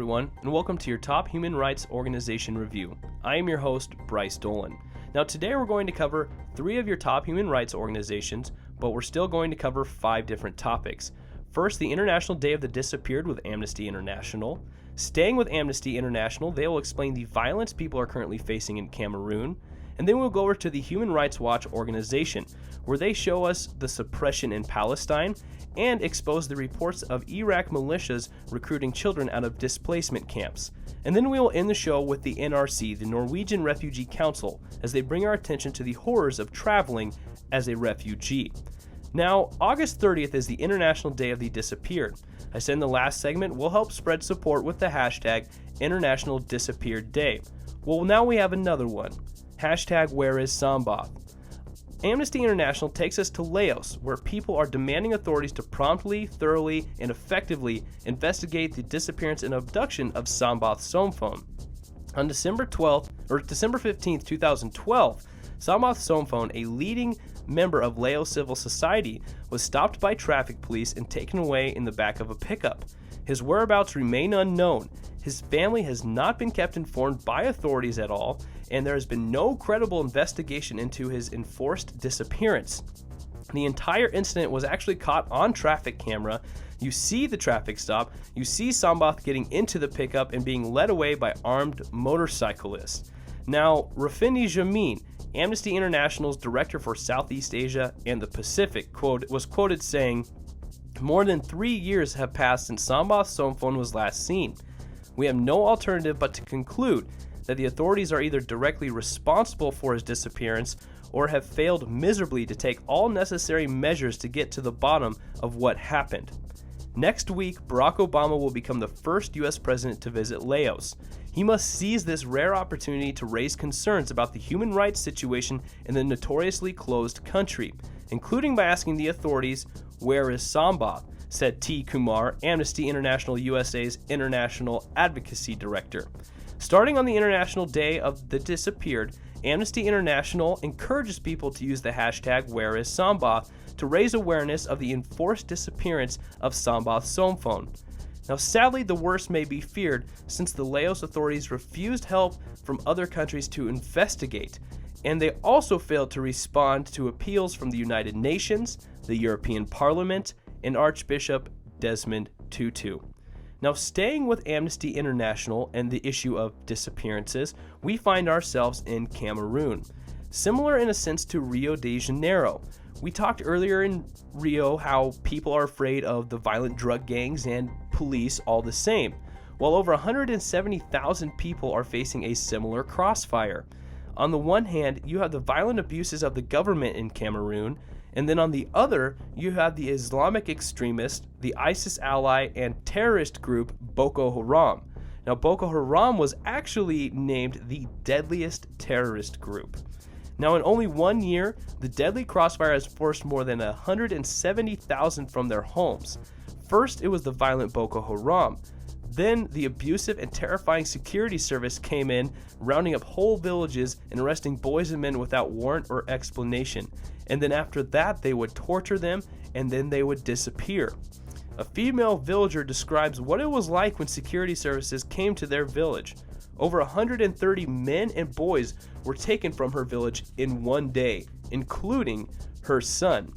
everyone, and welcome to your Top Human Rights Organization Review. I am your host, Bryce Dolan. Now today we're going to cover 3 of your top human rights organizations, but we're still going to cover 5 different topics. First, the International Day of the Disappeared with Amnesty International. Staying with Amnesty International, they will explain the violence people are currently facing in Cameroon. And then we'll go over to the Human Rights Watch organization, where they show us the suppression in Palestine and expose the reports of Iraq militias recruiting children out of displacement camps. And then we will end the show with the NRC, the Norwegian Refugee Council, as they bring our attention to the horrors of traveling as a refugee. Now, August 30th is the International Day of the Disappeared. I said in the last segment we'll help spread support with the hashtag International Disappeared Day. Well, now we have another one. Hashtag Where is Sombath? Amnesty International takes us to Laos, where people are demanding authorities to promptly, thoroughly, and effectively investigate the disappearance and abduction of Sombath Somphone. On December 15th, 2012, Sombath Somphone, a leading member of Laos civil society, was stopped by traffic police and taken away in the back of a pickup. His whereabouts remain unknown. His family has not been kept informed by authorities at all, and there has been no credible investigation into his enforced disappearance. The entire incident was actually caught on traffic camera. You see the traffic stop, you see Sombath getting into the pickup and being led away by armed motorcyclists. Now, Rafini Jamin, Amnesty International's director for Southeast Asia and the Pacific, was quoted saying, "More than 3 years have passed since Sombath Somphone was last seen. We have no alternative but to conclude that the authorities are either directly responsible for his disappearance or have failed miserably to take all necessary measures to get to the bottom of what happened." Next week, Barack Obama will become the first U.S. president to visit Laos. He must seize this rare opportunity to raise concerns about the human rights situation in the notoriously closed country, including by asking the authorities, "Where is Sombath?" said T. Kumar, Amnesty International USA's International Advocacy Director. Starting on the International Day of the Disappeared, Amnesty International encourages people to use the hashtag #WhereIsSombath to raise awareness of the enforced disappearance of Sombath Somphone. Now, sadly, the worst may be feared since the Laos authorities refused help from other countries to investigate, and they also failed to respond to appeals from the United Nations, the European Parliament, and Archbishop Desmond Tutu. Now, staying with Amnesty International and the issue of disappearances, we find ourselves in Cameroon. Similar in a sense to Rio de Janeiro. We talked earlier in Rio how people are afraid of the violent drug gangs and police all the same, while over 170,000 people are facing a similar crossfire. On the one hand, you have the violent abuses of the government in Cameroon, and then on the other, you have the Islamic extremist, the ISIS ally, and terrorist group Boko Haram. Now, Boko Haram was actually named the deadliest terrorist group. Now, in only 1 year, the deadly crossfire has forced more than 170,000 from their homes. First, it was the violent Boko Haram. Then, the abusive and terrifying security service came in, rounding up whole villages and arresting boys and men without warrant or explanation. And then after that, they would torture them, and then they would disappear. A female villager describes what it was like when security services came to their village. Over 130 men and boys were taken from her village in 1 day, including her son.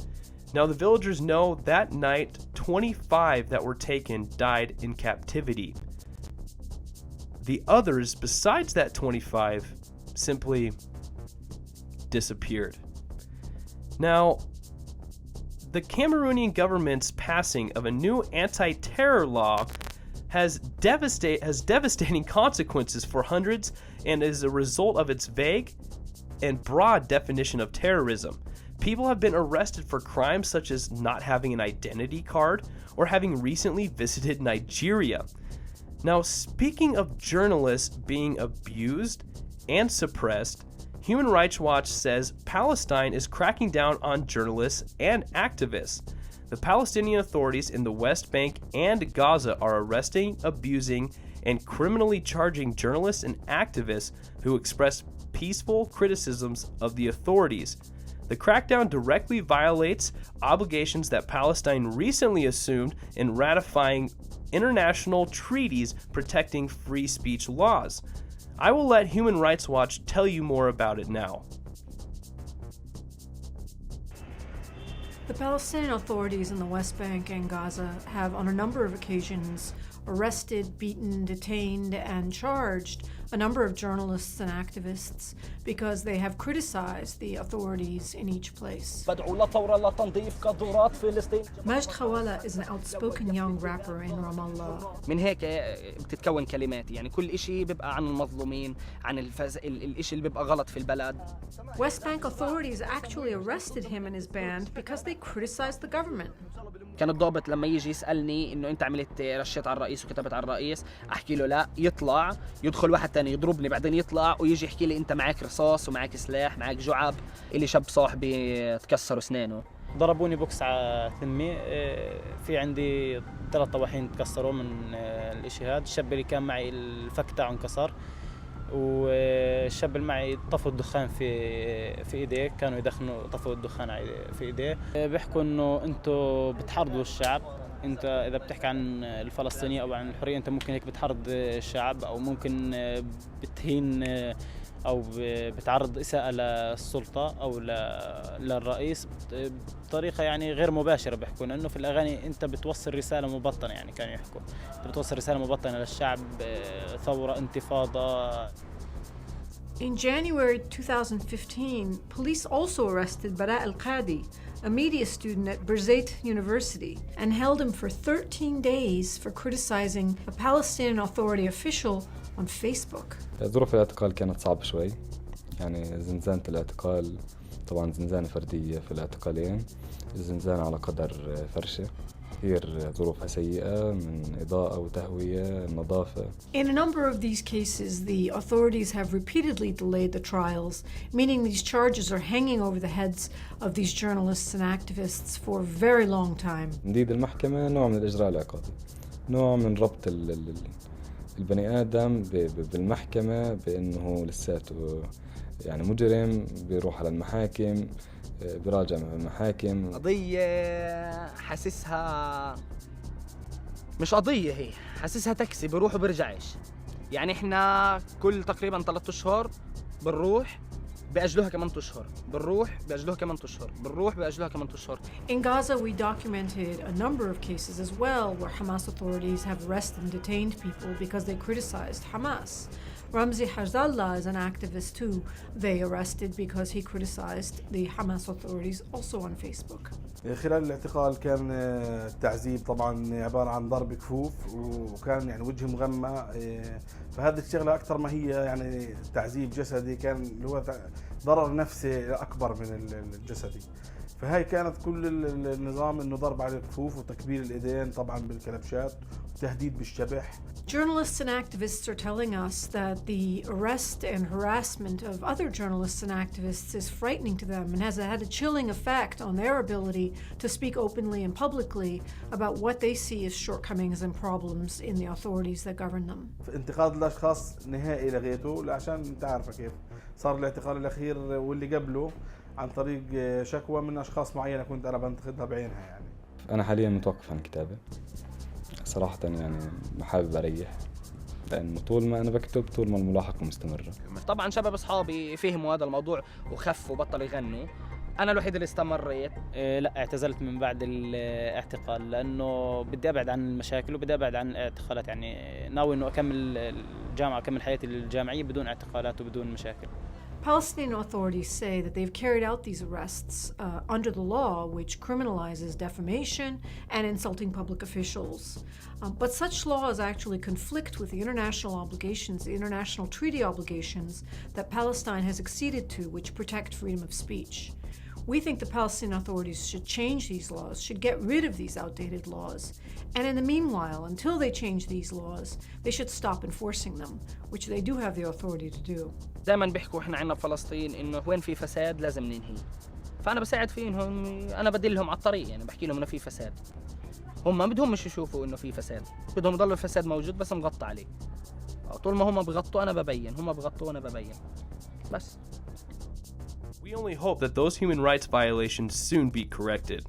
Now, the villagers know that night 25 that were taken died in captivity. The others, besides that 25, simply disappeared. Now, the Cameroonian government's passing of a new anti-terror law has devastating consequences for hundreds and is a result of its vague and broad definition of terrorism. People have been arrested for crimes such as not having an identity card or having recently visited Nigeria. Now, speaking of journalists being abused and suppressed, Human Rights Watch says Palestine is cracking down on journalists and activists. The Palestinian authorities in the West Bank and Gaza are arresting, abusing, and criminally charging journalists and activists who express peaceful criticisms of the authorities. The crackdown directly violates obligations that Palestine recently assumed in ratifying international treaties protecting free speech laws. I will let Human Rights Watch tell you more about it now. The Palestinian authorities in the West Bank and Gaza have on a number of occasions arrested, beaten, detained, and charged a number of journalists and activists because they have criticized the authorities in each place. Majd Khawala is an outspoken young rapper in Ramallah. من هيك بتتكون كلمات يعني كل إشي بيبقى عن المظلومين عن الإشي اللي بيبقى غلط في البلد. West Bank authorities actually arrested him and his band because they criticized the government. كان الضابط لما يجي يسألني إنه أنت عملت رشيت على الرئيس وكتبت على الرئيس أحكي له لا، يطلع يدخل واحد تاني يضربني بعدين يطلع ويجي يحكي لي أنت معك رصاص ومعك سلاح معك جعب. إلي شاب صاحبي تكسروا أسنانه، ضربوني بوكس على ثمي، في عندي 3 طواحين تكسروا من الإشي هذا. الشاب اللي كان معي الفك تاعه انكسر، والشاب اللي معي طفوا الدخان في ايديه، كانوا يدخنوا طفوا الدخان في ايديه. بيحكوا انه انتوا بتحرضوا الشعب، انت اذا بتحكي عن الفلسطينية او عن الحرية انت ممكن هيك بتحرض الشعب او ممكن بتهين او بتعرض اساءة للسلطة او للرئيس بطريقة يعني غير مباشرة. بيحكوا انه في الاغاني انت بتوصل رسالة مبطنة، يعني كانوا يحكوا انت بتوصل رسالة مبطنة للشعب، ثورة، انتفاضة. In January 2015, police also arrested Bara al-Qadi, a media student at Birzeit University, and held him for 13 days for criticizing a Palestinian Authority official on Facebook. ظروف الاعتقال كانت صعبة شوي، يعني زنزانة الاعتقال طبعا زنزانة فردية في الاعتقالين، الزنزانة على قدر فرشة، كثير ظروفها سيئة من إضاءة وتهوية، نظافة. In a number of these cases, the authorities have repeatedly delayed the trials, meaning these charges are hanging over the heads of these journalists and activists for a very long time. تمديد المحكمة نوع من الإجراء العقابي، نوع من ربط البني آدم بالمحكمة بأنه لساته يعني مجرم، بيروح على المحاكم، براجع مع المحاكم. قضية حاسسها مش قضية، هي حاسسها تاكسي بيروح وبرجعش. يعني احنا كل تقريبا 3 أشهر بنروح بأجلوها كمان 2 أشهر، بنروح بأجلوها كمان 2 أشهر، بنروح بأجلوها كمان 2 أشهر. In Gaza, we documented a number of cases as well where Hamas authorities have arrested and detained people because they criticized Hamas. Ramzi Hajzallah is an activist who they arrested because he criticized the Hamas authorities also on Facebook. خلال الاعتقال كان التعذيب طبعا عبارة عن ضرب كفوف، وكان يعني وجهه مغمى، فهذه الشغلة أكثر ما هي يعني تعذيب جسدي، كان اللي هو ضرر نفسي أكبر من الجسدي. فهاي كانت كل النظام إنه ضرب على الكفوف وتكبير الإيدين طبعا بالكلبشات وتهديد بالشبح. Journalists and activists are telling us that the arrest and harassment of other journalists and activists is frightening to them and has had a chilling effect on their ability to speak openly and publicly about what they see as shortcomings and problems in the authorities that govern them. انتقاد الأشخاص نهائي لغيته، عشان انت عارفة كيف صار الاعتقال الأخير واللي قبله عن طريق شكوى من أشخاص معينة كنت أنا بنتقدها بعينها. يعني أنا حاليا متوقف عن الكتابة صراحة، يعني حابب أريح، لأنه طول ما أنا بكتب طول ما الملاحقة مستمرة. طبعا شباب أصحابي فهموا هذا الموضوع وخفوا وبطلوا يغنوا، أنا الوحيد اللي استمريت. لا، اعتزلت من بعد الاعتقال لأنه بدي أبعد عن المشاكل وبدي أبعد عن الاعتقالات، يعني ناوي إنه أكمل الجامعة أكمل حياتي الجامعية بدون اعتقالات وبدون مشاكل. Palestinian authorities say that they've carried out these arrests under the law, which criminalizes defamation and insulting public officials. But such laws actually conflict with the international obligations, the international treaty obligations that Palestine has acceded to, which protect freedom of speech. We think the Palestinian authorities should change these laws, should get rid of these outdated laws. And in the meanwhile, until they change these laws, they should stop enforcing them, which they do have the authority to do. دائما بيحكوا احنا عنا بفلسطين انه وين في فساد لازم ننهي، فانا بساعد فيهم، انا بدلهم على الطريق، يعني بحكي لهم انه في فساد، هم ما بدهم مش يشوفوا انه في فساد، بدهم يضل الفساد موجود بس مغطى عليه. طول ما هم بغطوا انا ببين، هم بغطوا وانا ببين بس. We only hope that those human rights violations soon be corrected.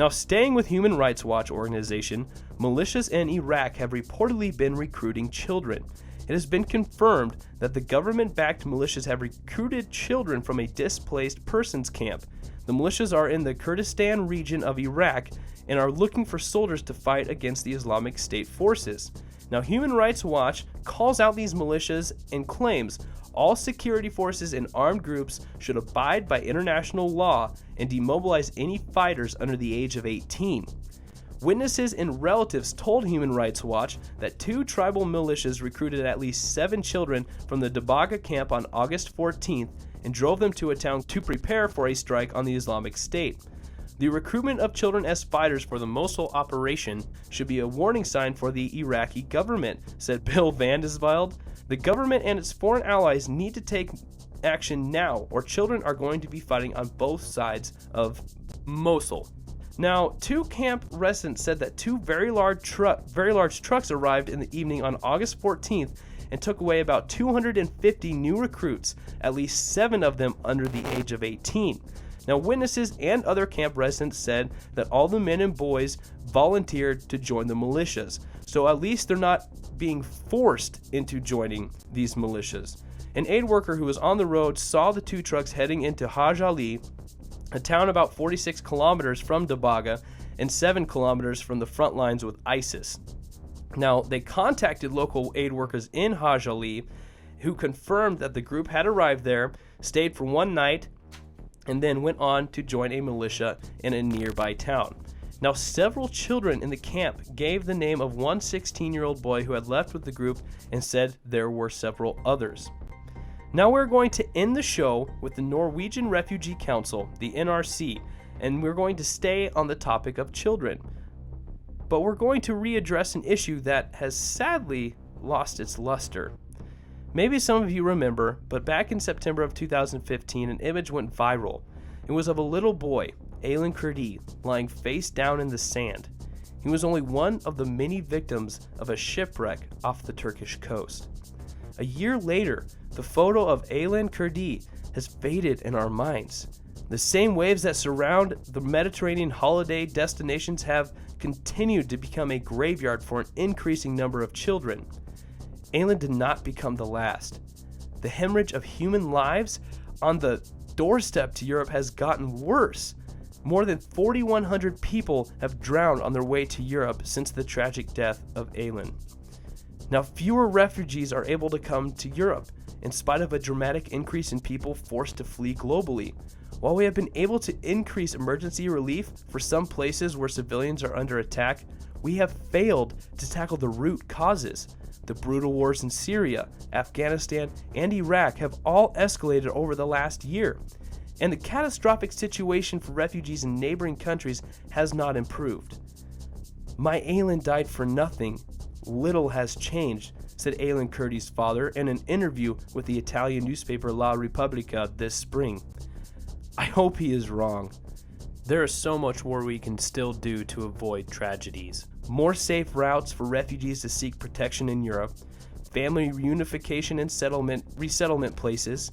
Now, staying with Human Rights Watch organization, militias in Iraq have reportedly been recruiting children. It has been confirmed that the government-backed militias have recruited children from a displaced persons camp. The militias are in the Kurdistan region of Iraq and are looking for soldiers to fight against the Islamic State forces. Now, Human Rights Watch calls out these militias and claims all security forces and armed groups should abide by international law and demobilize any fighters under the age of 18. Witnesses and relatives told Human Rights Watch that 2 tribal militias recruited at least 7 children from the Dabaga camp on August 14th and drove them to a town to prepare for a strike on the Islamic State. The recruitment of children as fighters for the Mosul operation should be a warning sign for the Iraqi government, said Bill Vandesveld. The government and its foreign allies need to take action now, or children are going to be fighting on both sides of Mosul. Now, 2 camp residents said that 2 very large trucks arrived in the evening on August 14th and took away about 250 new recruits, at least 7 of them under the age of 18. Now, witnesses and other camp residents said that all the men and boys volunteered to join the militias, so at least they're not being forced into joining these militias. An aid worker who was on the road saw the 2 trucks heading into Haj Ali, a town about 46 kilometers from Dabaga and 7 kilometers from the front lines with ISIS. Now, they contacted local aid workers in Haj Ali, who confirmed that the group had arrived there, stayed for one night, and then went on to join a militia in a nearby town. Now, several children in the camp gave the name of one 16-year-old boy who had left with the group and said there were several others. Now we're going to end the show with the Norwegian Refugee Council, the NRC, and we're going to stay on the topic of children. But we're going to readdress an issue that has sadly lost its luster. Maybe some of you remember, but back in September of 2015, an image went viral. It was of a little boy, Aylan Kurdi, lying face down in the sand. He was only one of the many victims of a shipwreck off the Turkish coast. A year later, the photo of Aylan Kurdi has faded in our minds. The same waves that surround the Mediterranean holiday destinations have continued to become a graveyard for an increasing number of children. Aylan did not become the last. The hemorrhage of human lives on the doorstep to Europe has gotten worse. More than 4,100 people have drowned on their way to Europe since the tragic death of Aylan. Now, fewer refugees are able to come to Europe, in spite of a dramatic increase in people forced to flee globally. While we have been able to increase emergency relief for some places where civilians are under attack, we have failed to tackle the root causes. The brutal wars in Syria, Afghanistan, and Iraq have all escalated over the last year, and the catastrophic situation for refugees in neighboring countries has not improved. My Aylan died for nothing. Little has changed, said Aylan Kurdi's father in an interview with the Italian newspaper La Repubblica this spring. I hope he is wrong. There is so much more we can still do to avoid tragedies. More safe routes for refugees to seek protection in Europe, family reunification and resettlement places,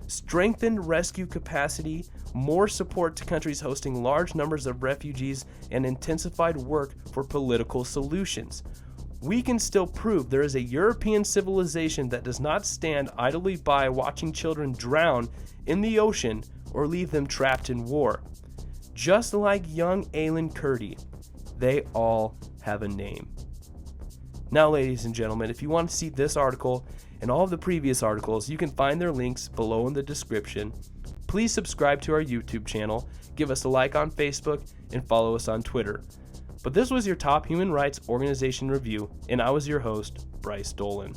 strengthened rescue capacity, more support to countries hosting large numbers of refugees, and intensified work for political solutions. We can still prove there is a European civilization that does not stand idly by watching children drown in the ocean or leave them trapped in war. Just like young Aylan Kurdi, they all have a name. Now, ladies and gentlemen, if you want to see this article and all of the previous articles, you can find their links below in the description. Please subscribe to our YouTube channel, give us a like on Facebook, and follow us on Twitter. But this was your Top Human Rights Organization Review, and I was your host, Bryce Dolan.